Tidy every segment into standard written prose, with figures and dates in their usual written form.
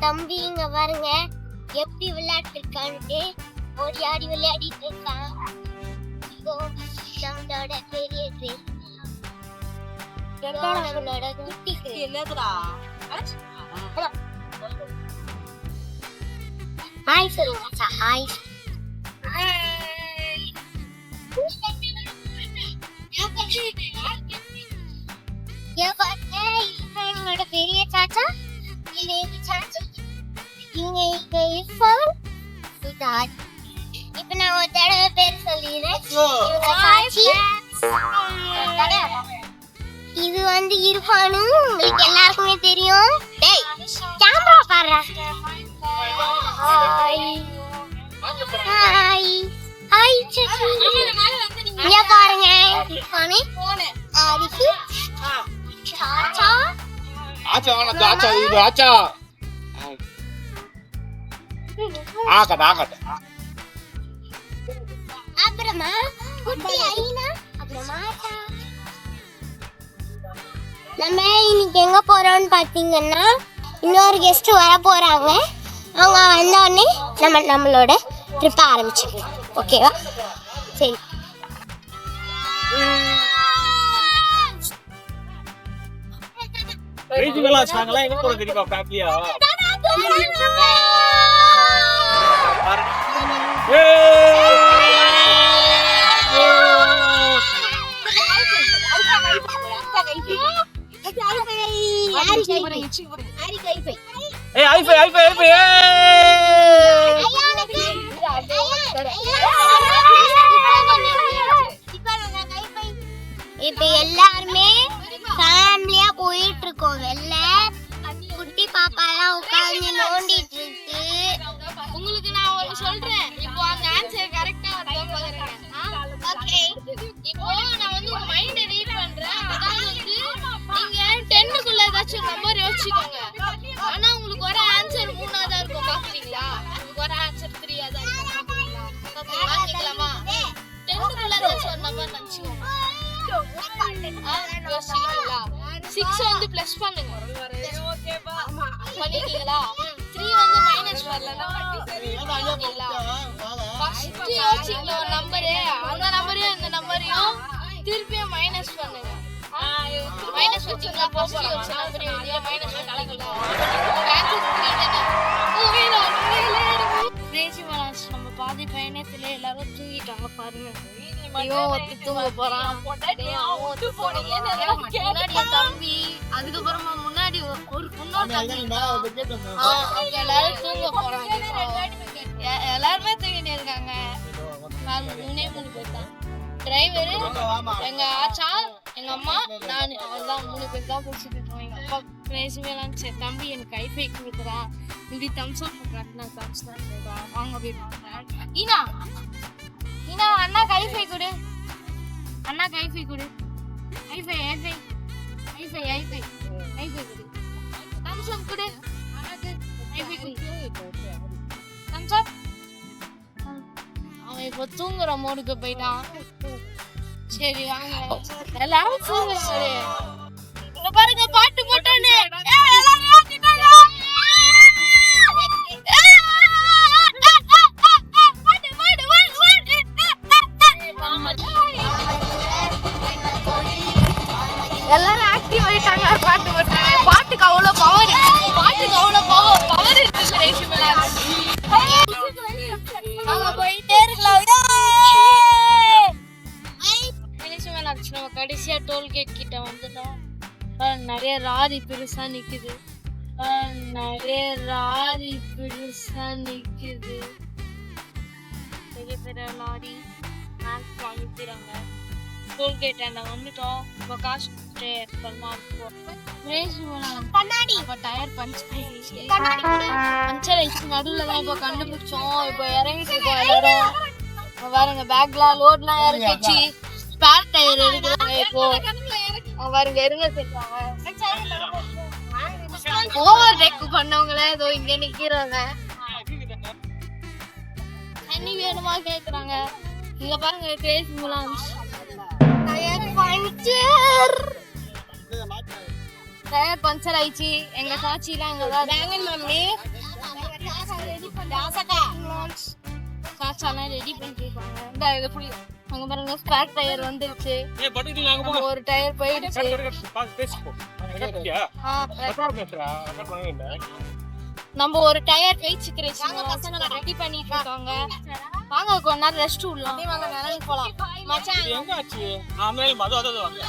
தம்பி இங்க பாருங்க எப்படி விளையாட்டு இருக்கான்ட்டு ஓடி ஆடி விளையாடிட்டு இருக்கான். இதோ நம்மளோட பெரிய ட்ரெஸ், நம்மளோட குட்டி ஹாய் சொல்லுங்க. ஹாய் என்னோட பெரிய சாச்சா, இது சாச்சா, இங்க இப்ப நான் ஒரு தடவை பேர் சொல்லிடுறேன். இது வந்து இருப்பானு உங்களுக்கு எல்லாருக்குமே தெரியும். டேய் கேமரா பாரு. ஹாய் ஹாய் ஹாய் சச்சி, இங்க பாருங்க இருப்பானு ஆரிஃபு சாச்சா ஆச்சா ஆச்சா இது ஆச்சா ஆகட ஆகட. அப்புறமா குட்டி ஐனா, அப்புறமா நம்ம இன்னைக்கு எங்க போறோம்னு பாத்தீங்கன்னா இன்னொரு கெஸ்ட் வர போறாங்க. அவங்க வந்தோடனே நம்மளோட ட்ரிப் ஆரம்பிச்சிடலாம். ஓகேவா? சரி. ரேஜிங்களா சாங்கலாம் எங்க போற தெரியுமா ஃபேமிலியா? இப்ப எல்லாருமே ஃபேமிலியா போயிட்டு இருக்கோம். வெளில குட்டி பாப்பா எல்லாம் உட்கார்ந்து நோண்டிட்டு இருக்கு. உங்களுக்கு நான் ஒரு சொல்றேன். இப்போ அந்த ஆன்சர் கரெக்ட்டா வருதா பாருங்க. ஓகே, இப்போ நான் வந்து உங்க மைண்ட ரீட் பண்றேன். அதாவது வந்து நீங்க 10 க்குள்ள ஏதாச்சும் நம்பர் யோசிச்சுக்கோங்க. ஆனா உங்களுக்கு வர ஆன்சர் 3ஆ தான் இருக்கும். பாக்குறீங்களா? உங்களுக்கு வர ஆன்சர் 3ஆ தான் இருக்கும். பாக்குறீங்களா? பாத்துக்கலாமா? 10 க்குள்ள ஏதாச்சும் ஒரு நம்பர் நினைச்சுக்கோங்க. யோசிச்சீங்களா? 6 வந்து பிளஸ் பண்ணுங்க. ஓகேவா? பண்ணிட்டீங்களா? 3 வந்து மைனஸ் வரலனா பண்ணிட்டீங்களா? ஃபர்ஸ்ட் யோசிச்சீங்களா ஒரு நம்பர், அந்த நம்பரையும் இந்த நம்பரையும் திருப்பியும் மைனஸ் பண்ணுங்க. மைனஸ் வச்சீங்களா? ஃபர்ஸ்ட் யோசிச்ச நம்பரையும் இதே மைனஸ் பண்ணிட்டீங்களா? ஆன்சர் 3 தானே. ஓகேடா. கிரேசி மலாஸ் நம்ம பாதி பயணத்துல எல்லாரும் தூங்கிட்டாங்க பாருங்க. ஐயோ ஒத்து தூங்க போறான். முன்னாடி என் தம்பி, அதுக்கப்புறமா முன்னாடி ஒரு எல்லாரும் தூங்க போறாங்க. எல்லாருமே தூங்கிட்டு இருக்காங்க. 3 பேர் தான். டிரைவரு, எங்க ஆச்சா, எங்க அம்மா, நான், அதான் 3 பேர் தான் பிடிச்சிட்டு இருக்கோம். எங்க அப்பா பேசுவேலாம். சரி தம்பி எனக்கு ஐஃபை கொடுக்குறான், இப்படி தம்ஸ் அப் கொடுக்குறான், நான் தம்ஸ் தான் கொடுக்குறான். வாங்க போய் பார்க்குறேன். ஈனா ஈனா அண்ணா கைஃபை கொடு, அண்ணா கைஃபை கொடு. ஐஃபை ஐஃபை ஐஃபை ஐஃபை ஐஃபை கொடு. தம்ஸ் அப் கொடு அண்ணாக்கு. ஐஃபை கொடு. தம்ஸ் அப். அவன் இப்போ தூங்குற மோடுக்கு போயிட்டான். சரி வாங்க எல்லாரும் தூங்குங்க. இங்க பாருங்க பாட்டு போட்டானே. எல்லாரும் ஓடிட்டாங்க. எல்லாரும் ஆக்டிவ் ஆயிட்டாங்க. பாட்டு போட்டாங்க. பாட்டுக்கு அவ்வளோ பவர், பாட்டுக்கு அவ்வளோ பவர் இருக்கு. கிரேசி மலாஸ் அங்க போயிட்டே இருக்கலாம். கிரேசி மலாஸ் நம்ம கடைசியா டோல்கேட் கிட்ட வந்துட்டோம். நிறைய லாரி பெருசா நிக்குது. நிறைய லாரி பெருசா நிக்குது. பெரிய பெரிய லாரி மேக்ஸ் வாங்கிக்கிறாங்க. டோல்கேட் அங்க வந்துட்டோம். இப்போ காசு கண்ணாடி டயர் பஞ்சர் ஆயிடுச்சு. நடுவில் தான் இப்போ கண்டுபிடிச்சோம். இப்போ இறங்கிட்டு இருக்கோம் எல்லாரும். பாருங்க பேக்லாம் லோட்லாம் இறக்கிச்சு. ஸ்பேர் டயர் எடுக்கிறாங்க. இப்போ பாருங்க இருங்க சொல்றாங்க. ஓவர் டேக் பண்ணவங்களே இதோ இங்க நிக்கிறாங்க. தண்ணி வேணுமா கேக்குறாங்க. இங்க பாருங்க crazy melons tyre puncture. Tyre puncture ஆயிடுச்சு. எங்க சாட்சிலாம் அங்கதான் மம்மி சாச்சாலாம் ரெடி பண்ணிருப்பாங்க. இந்த இது புரியும் அங்க பாருங்க ஸ்பேர் டயர் வந்துருச்சு. ஏய் பட்டுல அங்க போ. ஒரு டயர் போயிடுச்சு. பேசிப்போ. ரெக்கார்டியா? ரெக்கார்ட் பேசுறா. ரெக்கார்ட் பண்ணவே நம்ம ஒரு டயர் வெயிச்சுக்கிறேன். வாங்க பசங்க ரெடி பண்ணிட்டு இருக்காங்க. வாங்க கொஞ்ச நேரம் ரெஸ்ட் விடலாம். அப்படியே வாங்க நிலவுக்கு போலாம். மச்சான் எங்க ஆச்சு? ஆமே அது வாங்க.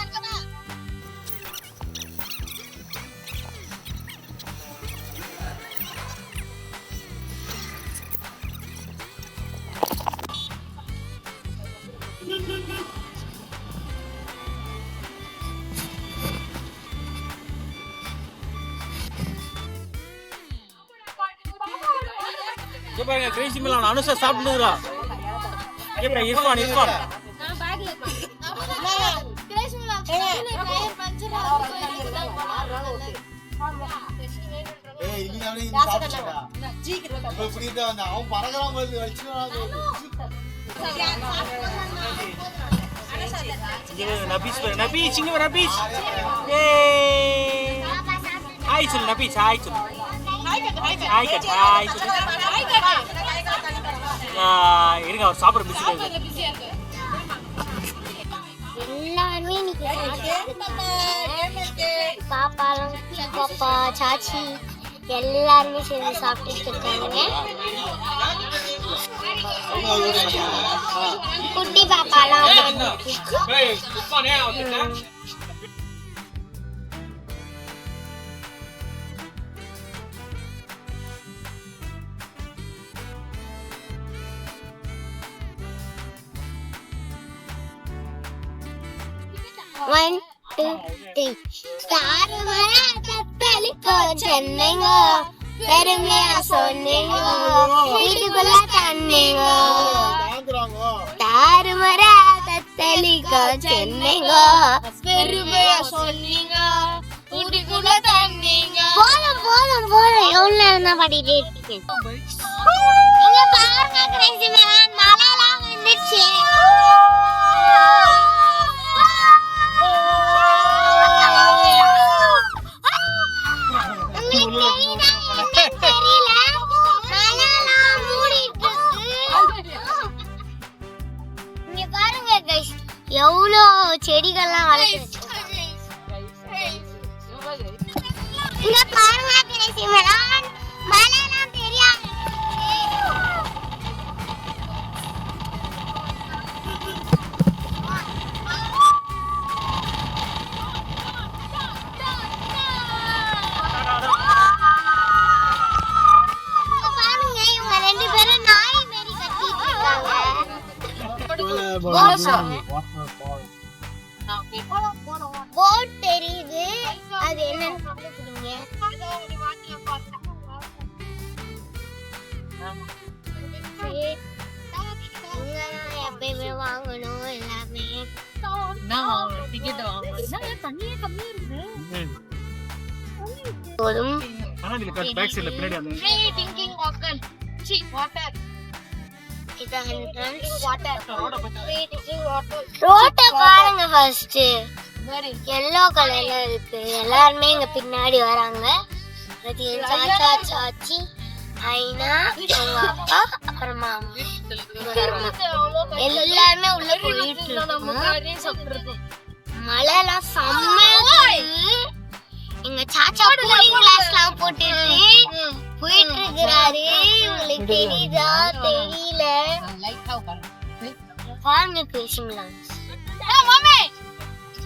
பாருங்க கிரேசி மிலான் அனுஷா சாப்பிடுறா. ஏப்பா இர்ஃபான் நான் பேக்ல கிரேசி மிலான் டயர் பஞ்சர் ஏய் இனி அவனே இனி சாப்பிடுடா. ஜீக்கிரமா புரியுதா அவன் பரகலாம் வந்து வச்சிராது. நபீஸ் இங்க வா நபீஸ். ஏய் ஹாய் சொல்லு நபீஸ் ஹாய் சொல்லு. ஹாய் கட் இருங்க அவர் சாப்பிட பிஸியா இருக்கு. எல்லாருமே பாப்பாலாம் பாப்பா சாச்சி எல்லாருமே சேர்ந்து சாப்பிட்டு இருக்காங்க. குட்டி பாப்பாலாம் One, two, three. சென்னைங்க பெருமையா சொன்னீங்க வீட்டுக்குள்ள தண்ணீங்க தாறுமர தத்தளிக்க சென்னைங்க பெருமையா சொன்னீங்க வீட்டுக்குள்ள தண்ணீங்க. போதும் போதும் போதும் எவ்வளவு நேரம் தான் பாடிட்டே இருக்கீங்க. இங்க பாருங்க கிரேசி மேன் மழைலாம் வந்துச்சு. எவ்வளோ செடிகள்லாம் வளர்க்குது. இங்க பாருங்க கிரேசி மேன் மழைலாம் தெரியாது. பாருங்க இவங்க ரெண்டு பேரும் நாய் மாரி கத்திட்டு இருக்காங்க. போட் தெரியுது அது என்னன்னு கண்டுபிடிங்க. எப்பயுமே வாங்கணும் எல்லாமே. போதும் பேக் சைடுல பின்னாடி அந்த ரோட்டை பாருங்க ஃபர்ஸ்ட். எல்லோ கலர்ல இருக்கு. எல்லாருமே இங்க பின்னாடி வராங்க. அது என் சாச்சா சாச்சி ஐனா எங்க அப்பா அப்புறம் மாமா எல்லாருமே உள்ள போயிட்டு இருக்கோம். மழைலாம் செம்மையா எங்க சாச்சா கூலிங் கிளாஸ்லாம் போட்டுட்டு போயிட்டு இருக்கிறாரு. உங்களுக்கு தெரியுதா தெரியல. பாருங்க கிரேசி மிலான்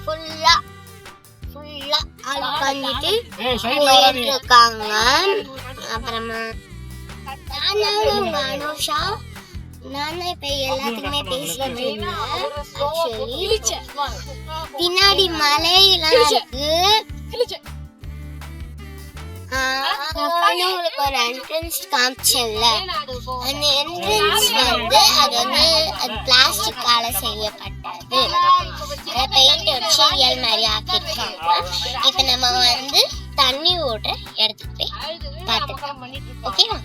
ஃபுல்லா ஆள் பண்ணிட்டு போயிட்டு இருக்காங்க. அப்புறமா அனுஷா நானும் இப்ப எல்லாத்துக்குமே பேசிட்டு இருந்தேன். பின்னாடி மலையெல்லாம் இருக்கு. உங்களுக்கு ஒரு என்ட்ரன்ஸ் காமிச்சல அந்த என்ட்ரன்ஸ் வந்து அது பிளாஸ்டிக்கால செய்யப்பட்டது. பெயிண்ட் வச்சு ரியல் மாதிரி ஆக்கிருக்காங்க. இப்ப நம்ம வந்து தண்ணி ஓடுற இடத்துக்கு போய் பார்த்துக்கலாம். ஓகேவா?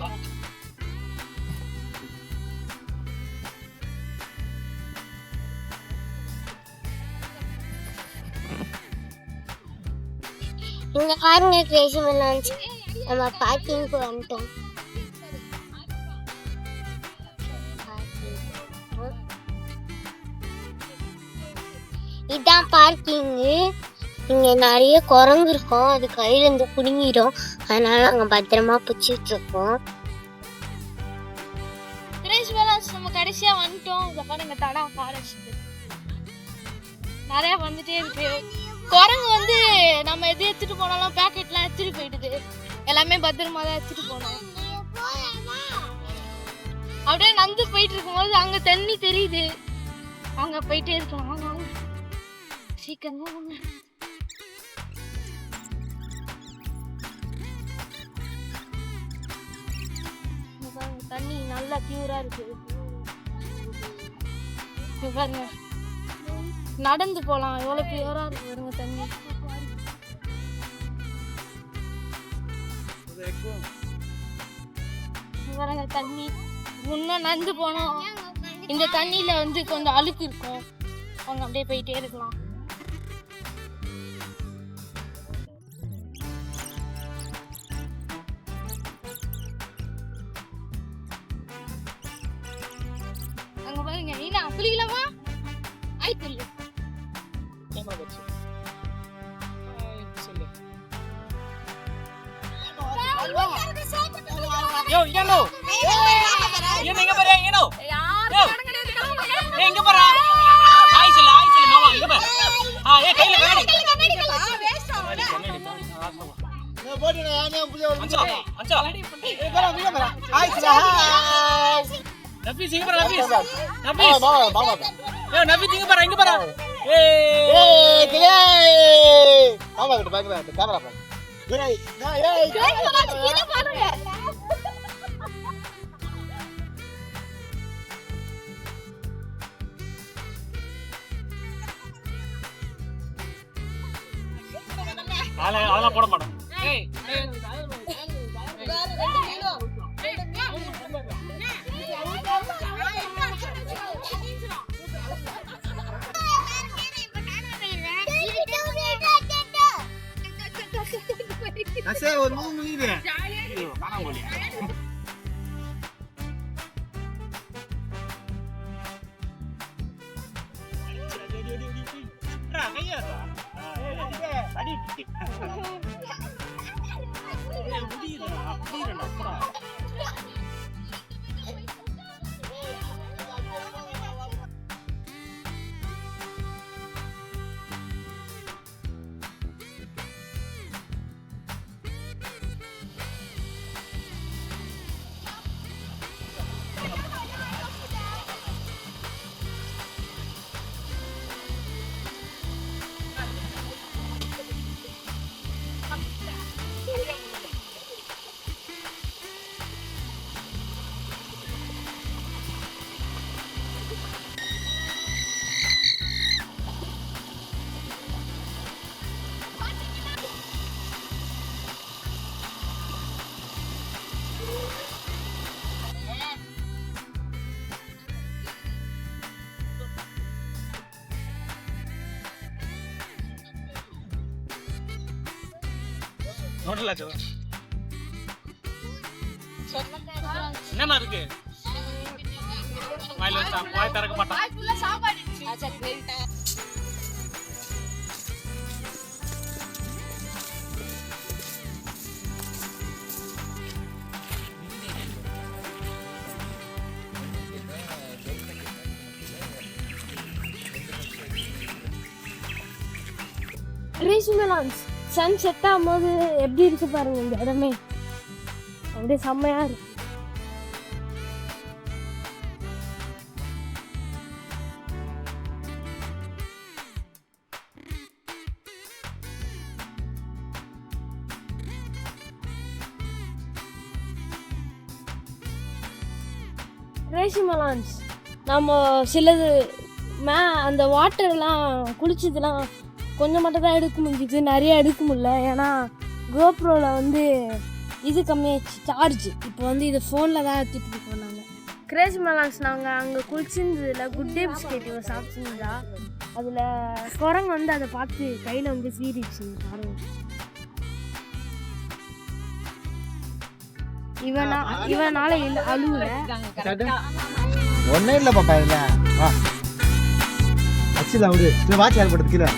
இங்க பாருங்க கிரேசி மெலான்ஸ். நம்ம பார்க்கிங்க்கு வந்துட்டோம். இதான் பார்க்கிங்கு. இங்க நிறைய குரங்கு இருக்கும், அது கையில இருந்து குடுங்கிடும். அதனால அங்க பத்திரமா பிடிச்சிட்டு இருக்கோம். கிரேசி மெலான்ஸ் நம்ம கடைசியா வந்துட்டோம். இத பாருங்க, தடா ஃபாரஸ்ட் நிறைய வந்துட்டே இருக்கு. குரங்கு வந்து நம்ம எது எடுத்துட்டு போனாலும் பேக்கெட்லாம் எடுத்துட்டு போயிடுது. எல்லாமே பத்திரமா தான் எடுத்துட்டு போனோம். அப்படியே நந்து போயிட்டு இருக்கும்போது அங்க தண்ணி தெரியுது, அங்க போயிட்டே இருக்கலாம். வாங்க வாங்க சீக்கிரமா வாங்க. தண்ணி நல்லா பியூரா இருக்கு. பாருங்க, நடந்து போலாம், எவ்வளவு பியூரா இருக்கு பாருங்க தண்ணி. பாருங்க தண்ணி, இன்னும் நடந்து போனோம். இந்த தண்ணியில வந்து கொஞ்சம் அழுக்கு இருக்கும், அவங்க அப்படியே போயிட்டே இருக்கலாம். அங்க பாருங்க, நீனா குளிக்கலாமா? ஆயிட்டு யோ இங்கனோ இங்க பாரு இங்கனோ இங்க பாரு ஹாய் சொல்லு மாமா இங்க பாரு ஏய் கையில கண்ணாடி போடி நான் புள்ள அஞ்சா ஏய் பாரு இங்க பாரு ஹாய் சொல்லு ஹாய் நபீஸ் இங்க பாரு நபீஸ் மாமா ஏய் நபீஸ் இங்க பாரு ஏய் கிளே மாமா கிட்ட பாருங்க கேமரா பாரு ஏய் இத பாருங்க. அதெல்லாம் போட மாட்டோம். ஏய் அசே ஒரு மூணு முடியுது காணாம போலியா நோட்டல என்னமா இருக்கு வாயில வச்சா வாய் திறக்க மாட்டான். வாய் ஃபுல்லா சாப்பாடு. சரி wait. Crazy melons sunset ஆகும்போது எப்படி இருக்கு பாருங்க, இந்த இடமே அப்படியே செம்மையா இருக்கு. கிரேசி மெலான்ஸ் நம்ம சிலது அந்த வாட்டர்லாம் குளிச்சதுலாம் கொஞ்சம் மட்டும் தான் எடுக்க முடிஞ்சுது, நிறைய எடுக்க முடியல. ஏன்னா கோப்ரோவில் வந்து இது கம்மியாச்சு சார்ஜ். இப்போ வந்து இது ஃபோனில் தான் எடுத்துகிட்டு இருக்கோம் நாங்கள். கிரேசி மெலான்ஸ் நாங்கள் அங்கே குளிச்சிருந்ததில் குட் டே பிஸ்கெட் இவன் சாப்பிட்டுருந்தா அதில் குரங்கு வந்து அதை பார்த்து கையில் வந்து சீரிச்சு பாருங்க. இவனால அழுவுல ஒன்னே இல்ல பாப்பா இதுல வா அச்சில விடு வாட்ச் ஏற்படுத்து கீழே